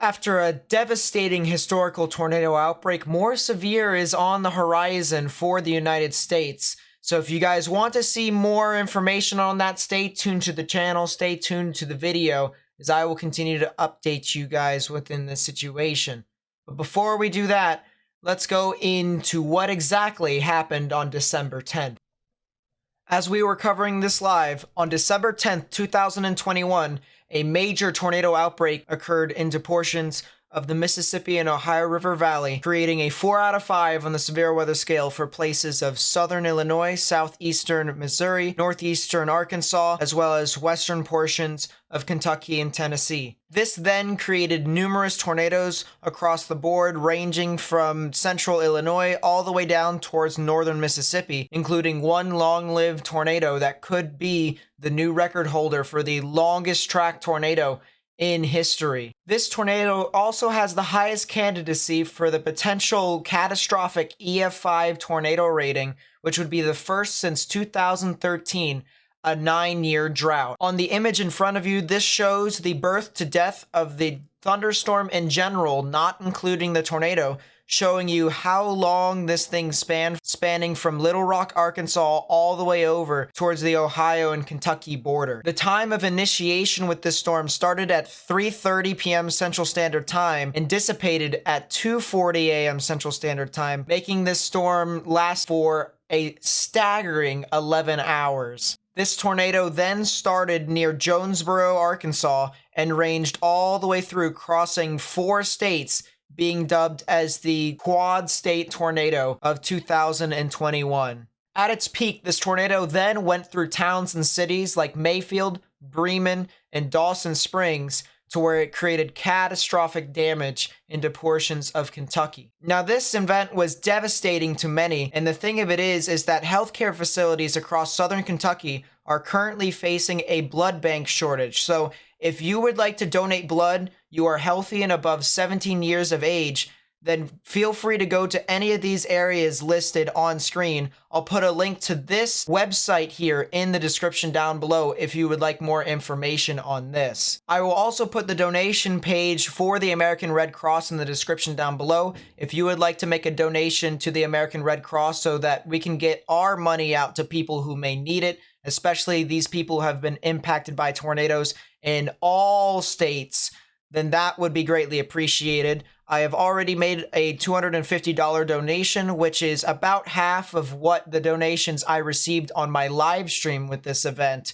After a devastating historical tornado outbreak, more severe is on the horizon for the United States. So if you guys want to see more information on that, stay tuned to the channel, stay tuned to the video, as I will continue to update you guys within this situation. But before we do that, let's go into what exactly happened on December 10th. As we were covering this live, on December 10th, 2021, a major tornado outbreak occurred into portions of the Mississippi and Ohio River Valley, creating a 4 out of 5 on the severe weather scale for places of southern Illinois, southeastern Missouri, northeastern Arkansas, as well as western portions of Kentucky and Tennessee. This then created numerous tornadoes across the board, ranging from central Illinois all the way down towards northern Mississippi, including one long-lived tornado that could be the new record holder for the longest track tornado in history. This tornado also has the highest candidacy for the potential catastrophic EF5 tornado rating, which would be the first since 2013, a 9-year drought. On the image in front of you, this shows the birth to death of the thunderstorm in general, not including the tornado, showing you how long this thing spanning from Little Rock, Arkansas, all the way over towards the Ohio and Kentucky border. The time of initiation with this storm started at 3:30 p.m. Central Standard Time and dissipated at 2:40 a.m. Central Standard Time, making this storm last for a staggering 11 hours. This tornado then started near Jonesboro, Arkansas, and ranged all the way through, crossing 4 states, being dubbed as the Quad State Tornado of 2021. At its peak, this tornado then went through towns and cities like Mayfield, Bremen, and Dawson Springs, to where it created catastrophic damage into portions of Kentucky. Now, this event was devastating to many, and the thing of it is that healthcare facilities across southern Kentucky are currently facing a blood bank shortage. So if you would like to donate blood, you are healthy and above 17 years of age, then feel free to go to any of these areas listed on screen. I'll put a link to this website here in the description down below if you would like more information on this. I will also put the donation page for the American Red Cross in the description down below if you would like to make a donation to the American Red Cross so that we can get our money out to people who may need it, especially these people who have been impacted by tornadoes in all states. Then that would be greatly appreciated. I have already made a $250 donation, which is about half of what the donations I received on my live stream with this event.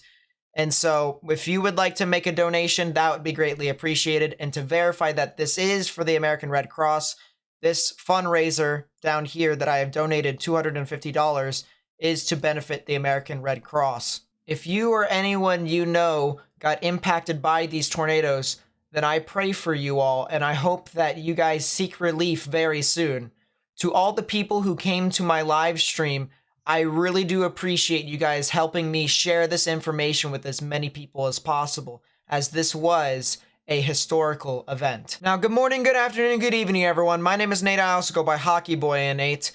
And so if you would like to make a donation, that would be greatly appreciated. And to verify that this is for the American Red Cross, this fundraiser down here that I have donated $250 is to benefit the American Red Cross. If you or anyone you know got impacted by these tornadoes, then I pray for you all, and I hope that you guys seek relief very soon. To all the people who came to my live stream, I really do appreciate you guys helping me share this information with as many people as possible, as this was a historical event. Now, good morning, good afternoon, good evening, everyone. My name is Nate. I also go by Hockey Boy and Nate.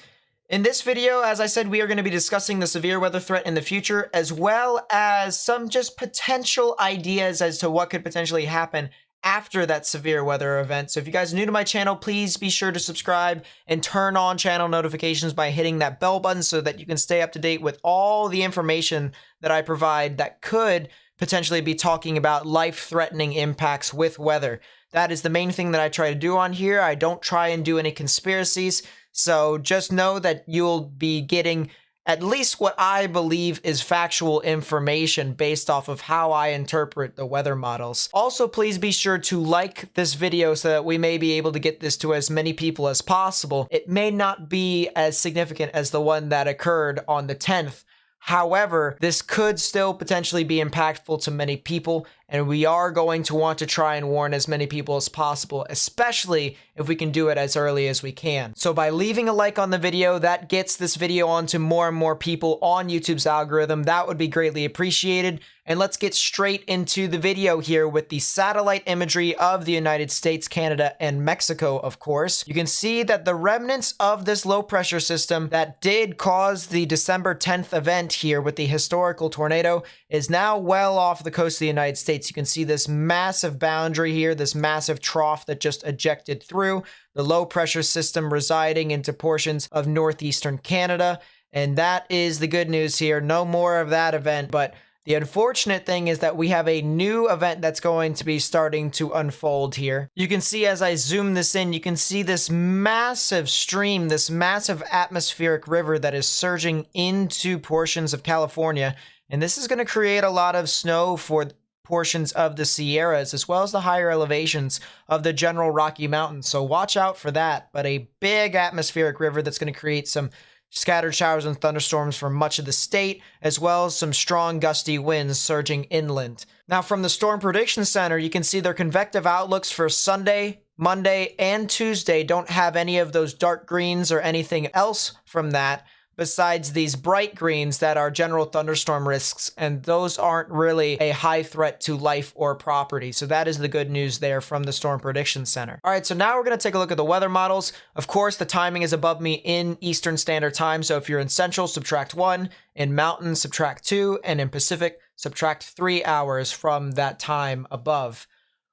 In this video, as I said, we are going to be discussing the severe weather threat in the future, as well as some just potential ideas as to what could potentially happen after that severe weather event. So if you guys are new to my channel, please be sure to subscribe and turn on channel notifications by hitting that bell button so that you can stay up to date with all the information that I provide that could potentially be talking about life-threatening impacts with weather. That is the main thing that I try to do on here. I don't try and do any conspiracies, so just know that you'll be getting at least what I believe is factual information based off of how I interpret the weather models. Also, please be sure to like this video so that we may be able to get this to as many people as possible. It may not be as significant as the one that occurred on the 10th. However, this could still potentially be impactful to many people, and we are going to want to try and warn as many people as possible, especially if we can do it as early as we can. So by leaving a like on the video, that gets this video onto more and more people on YouTube's algorithm. That would be greatly appreciated. And let's get straight into the video here with the satellite imagery of the United States, Canada, and Mexico, of course. You can see that the remnants of this low pressure system that did cause the December 10th event here with the historical tornado is now well off the coast of the United States States. You can see this massive boundary here, this massive trough that just ejected through, the low pressure system residing into portions of northeastern Canada. And that is the good news here. No more of that event, but the unfortunate thing is that we have a new event that's going to be starting to unfold here. You can see as I zoom this in, you can see this massive stream, this massive atmospheric river that is surging into portions of California. And this is going to create a lot of snow for portions of the Sierras, as well as the higher elevations of the general Rocky Mountains. So watch out for that. But a big atmospheric river that's going to create some scattered showers and thunderstorms for much of the state, as well as some strong gusty winds surging inland. Now, from the Storm Prediction Center, you can see their convective outlooks for Sunday, Monday, and Tuesday don't have any of those dark greens or anything else from that, besides these bright greens that are general thunderstorm risks, and those aren't really a high threat to life or property. So that is the good news there from the Storm Prediction Center. All right, so now we're going to take a look at the weather models. Of course, the timing is above me in Eastern Standard Time, so if you're in Central, subtract 1, in Mountain, subtract 2, and in Pacific, subtract 3 hours from that time above.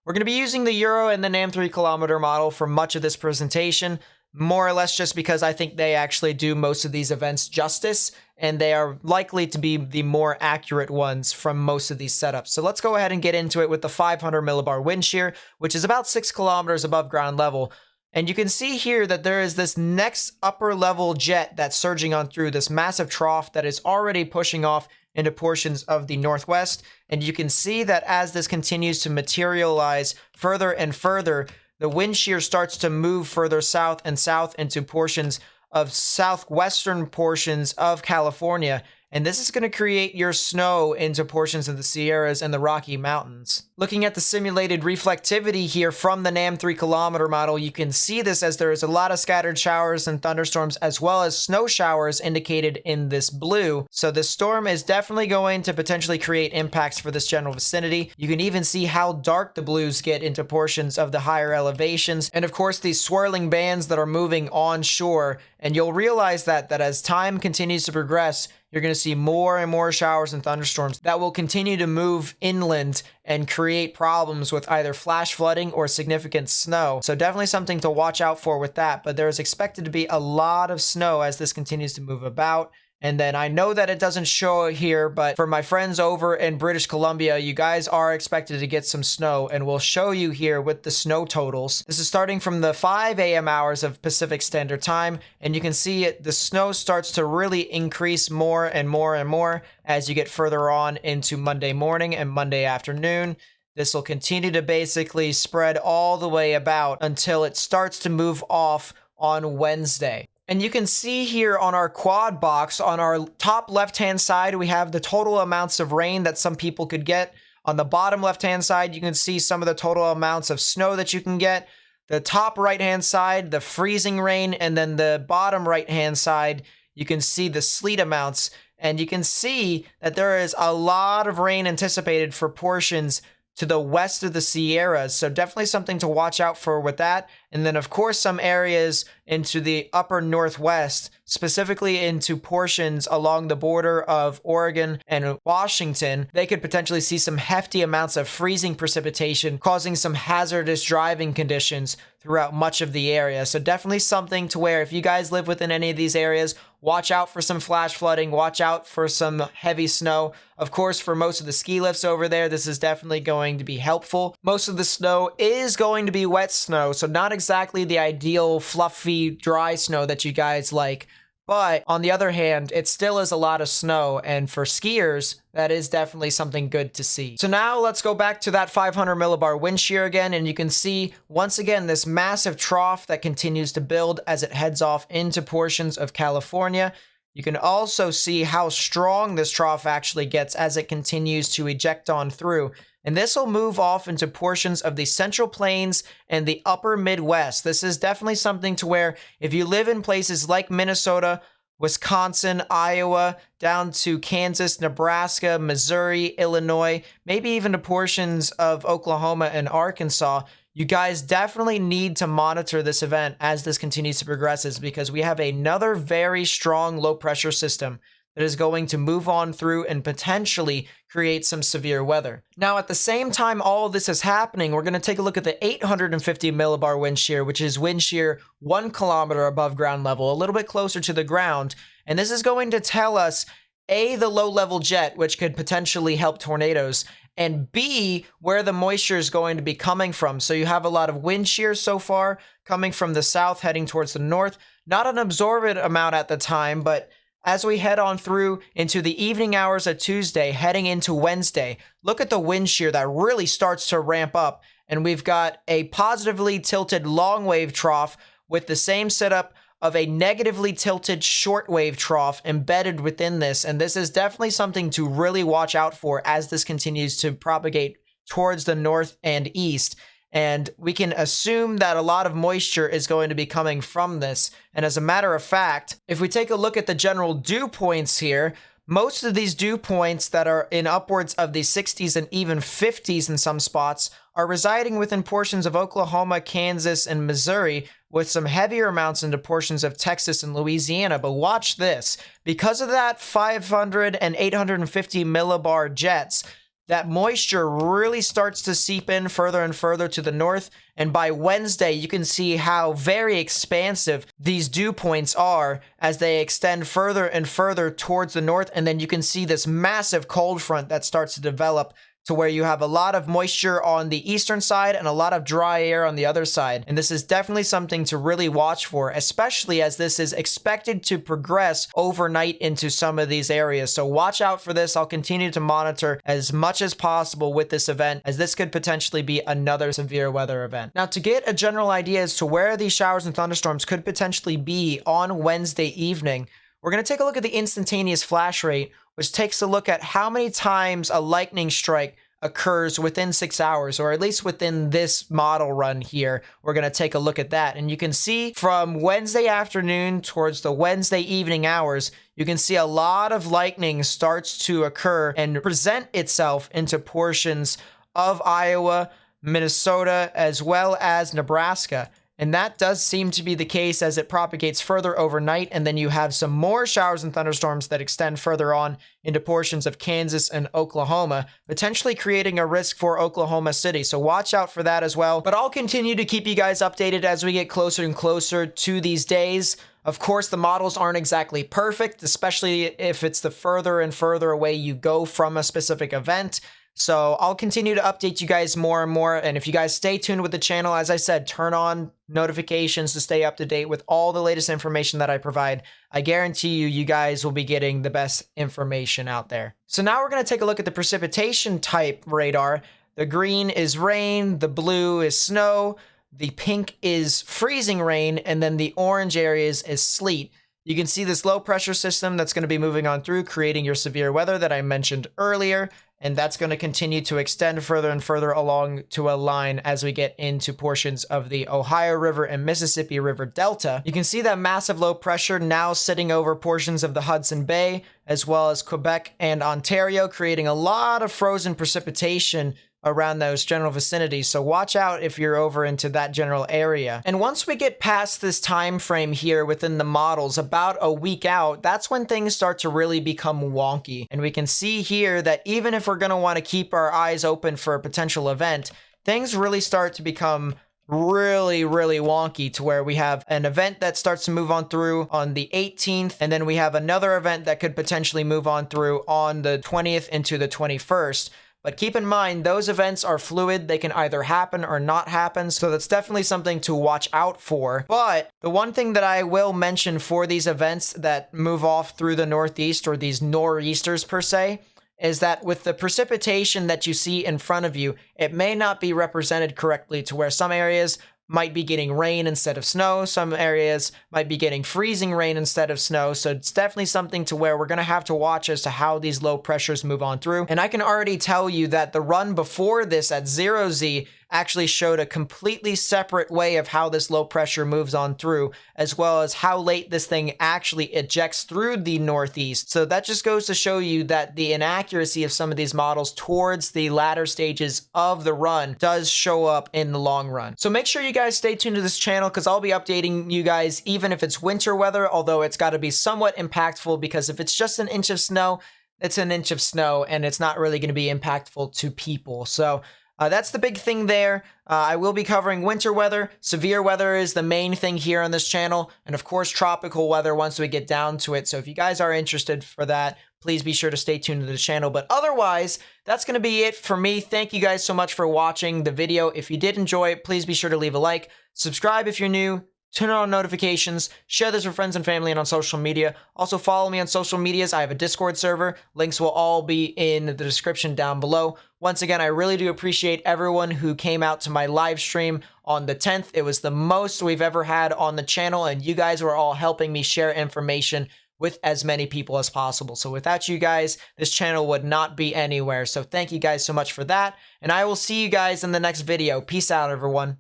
We're going to be using the Euro and the NAM 3 kilometer model for much of this presentation, more or less just because I think they actually do most of these events justice, and they are likely to be the more accurate ones from most of these setups. So let's go ahead and get into it with the 500 millibar wind shear, which is about 6 kilometers above ground level. And you can see here that there is this next upper level jet that's surging on through this massive trough that is already pushing off into portions of the northwest. And you can see that as this continues to materialize further and further, the wind shear starts to move further south and south into portions of southwestern portions of California. And this is going to create your snow into portions of the Sierras and the Rocky Mountains. Looking at the simulated reflectivity here from the NAM 3 kilometer model, you can see this as there is a lot of scattered showers and thunderstorms, as well as snow showers indicated in this blue. So the storm is definitely going to potentially create impacts for this general vicinity. You can even see how dark the blues get into portions of the higher elevations. And of course, these swirling bands that are moving onshore. And you'll realize that as time continues to progress, you're going to see more and more showers and thunderstorms that will continue to move inland and create problems with either flash flooding or significant snow. So definitely something to watch out for with that. But there is expected to be a lot of snow as this continues to move about. And then I know that it doesn't show here, but for my friends over in British Columbia, you guys are expected to get some snow, and we'll show you here with the snow totals. This is starting from the 5 a.m. hours of Pacific Standard Time, and you can see the snow starts to really increase more and more and more as you get further on into Monday morning and Monday afternoon. This will continue to basically spread all the way about until it starts to move off on Wednesday. And you can see here on our quad box, on our top left-hand side, we have the total amounts of rain that some people could get. On the bottom left-hand side, you can see some of the total amounts of snow that you can get. The top right-hand side, the freezing rain, and then the bottom right-hand side, you can see the sleet amounts. And you can see that there is a lot of rain anticipated for portions to the west of the Sierras. So definitely something to watch out for with that. And then, of course, some areas into the upper northwest, specifically into portions along the border of Oregon and Washington. They could potentially see some hefty amounts of freezing precipitation, causing some hazardous driving conditions throughout much of the area. So definitely something to where if you guys live within any of these areas, watch out for some flash flooding, watch out for some heavy snow. Of course, for most of the ski lifts over there, this is definitely going to be helpful. Most of the snow is going to be wet snow, so not exactly the ideal fluffy, dry snow that you guys like. But on the other hand, it still is a lot of snow, and for skiers, that is definitely something good to see. So now let's go back to that 500 millibar wind shear again, and you can see once again this massive trough that continues to build as it heads off into portions of California. You can also see how strong this trough actually gets as it continues to eject on through. And this will move off into portions of the Central Plains and the upper Midwest. This is definitely something to where if you live in places like Minnesota, Wisconsin, Iowa, down to Kansas, Nebraska, Missouri, Illinois, maybe even to portions of Oklahoma and Arkansas, you guys definitely need to monitor this event as this continues to progress, because we have another very strong low pressure system that is going to move on through and potentially create some severe weather. Now, at the same time all of this is happening, we're going to take a look at the 850 millibar wind shear, which is wind shear 1 kilometer above ground level, a little bit closer to the ground. And this is going to tell us A, the low level jet, which could potentially help tornadoes, and B, where the moisture is going to be coming from. So you have a lot of wind shear so far coming from the south heading towards the north. Not an absorbent amount at the time, but as we head on through into the evening hours of Tuesday, heading into Wednesday, look at the wind shear that really starts to ramp up. And we've got a positively tilted long wave trough with the same setup of a negatively tilted shortwave trough embedded within this. And this is definitely something to really watch out for as this continues to propagate towards the north and east. And we can assume that a lot of moisture is going to be coming from this. And as a matter of fact, if we take a look at the general dew points here, most of these dew points that are in upwards of the 60s and even 50s in some spots are residing within portions of Oklahoma, Kansas, and Missouri, with some heavier amounts into portions of Texas and Louisiana. But watch this. Because of that 500 and 850 millibar jets, that moisture really starts to seep in further and further to the north. And by Wednesday, you can see how very expansive these dew points are as they extend further and further towards the north. And then you can see this massive cold front that starts to develop, to where you have a lot of moisture on the eastern side and a lot of dry air on the other side. And this is definitely something to really watch for, especially as this is expected to progress overnight into some of these areas. So watch out for this. I'll continue to monitor as much as possible with this event, as this could potentially be another severe weather event. Now, to get a general idea as to where these showers and thunderstorms could potentially be on Wednesday evening, we're going to take a look at the instantaneous flash rate, which takes a look at how many times a lightning strike occurs within 6 hours, or at least within this model run here. We're going to take a look at that. And you can see from Wednesday afternoon towards the Wednesday evening hours, you can see a lot of lightning starts to occur and present itself into portions of Iowa, Minnesota, as well as Nebraska. And that does seem to be the case as it propagates further overnight. And then you have some more showers and thunderstorms that extend further on into portions of Kansas and Oklahoma, potentially creating a risk for Oklahoma City. So watch out for that as well. But I'll continue to keep you guys updated as we get closer and closer to these days. Of course, the models aren't exactly perfect, especially if it's the further and further away you go from a specific event. So I'll continue to update you guys more and more. And if you guys stay tuned with the channel, as I said, turn on notifications to stay up to date with all the latest information that I provide. I guarantee you, you guys will be getting the best information out there. So now we're going to take a look at the precipitation type radar. The green is rain, the blue is snow, the pink is freezing rain, and then the orange areas is sleet. You can see this low pressure system that's going to be moving on through, creating your severe weather that I mentioned earlier. And that's going to continue to extend further and further along to a line as we get into portions of the Ohio River and Mississippi River Delta. You can see that massive low pressure now sitting over portions of the Hudson Bay, as well as Quebec and Ontario, creating a lot of frozen precipitation around those general vicinities. So watch out if you're over into that general area. And once we get past this time frame here within the models, about a week out, that's when things start to really become wonky. And we can see here that even if we're going to want to keep our eyes open for a potential event, things really start to become really wonky, to where we have an event that starts to move on through on the 18th, and then we have another event that could potentially move on through on the 20th into the 21st. But keep in mind, those events are fluid. They can either happen or not happen. So that's definitely something to watch out for. But the one thing that I will mention for these events that move off through the Northeast, or these nor'easters per se, is that with the precipitation that you see in front of you, it may not be represented correctly, to where some areas might be getting rain instead of snow. Some areas might be getting freezing rain instead of snow. So it's definitely something to where we're going to have to watch as to how these low pressures move on through. And I can already tell you that the run before this at 0Z actually showed a completely separate way of how this low pressure moves on through, as well as how late this thing actually ejects through the northeast. So that just goes to show you that the inaccuracy of some of these models towards the latter stages of the run does show up in the long run. So make sure you guys stay tuned to this channel, because I'll be updating you guys even if it's winter weather, although it's got to be somewhat impactful, because if it's just an inch of snow, it's an inch of snow and it's not really going to be impactful to people. So that's the big thing there. I will be covering winter weather. Severe weather is the main thing here on this channel, and of course tropical weather once we get down to it. So if you guys are interested for that, please be sure to stay tuned to the channel. But otherwise, that's going to be it for me. Thank you guys so much for watching the video. If you did enjoy it, please be sure to leave a like, subscribe if you're new, turn on notifications, share this with friends and family and on social media. Also follow me on social medias. I have a Discord server. Links will all be in the description down below. Once again, I really do appreciate everyone who came out to my live stream on the 10th. It was the most we've ever had on the channel, and you guys were all helping me share information with as many people as possible. So without you guys, this channel would not be anywhere. So thank you guys so much for that, and I will see you guys in the next video. Peace out, everyone.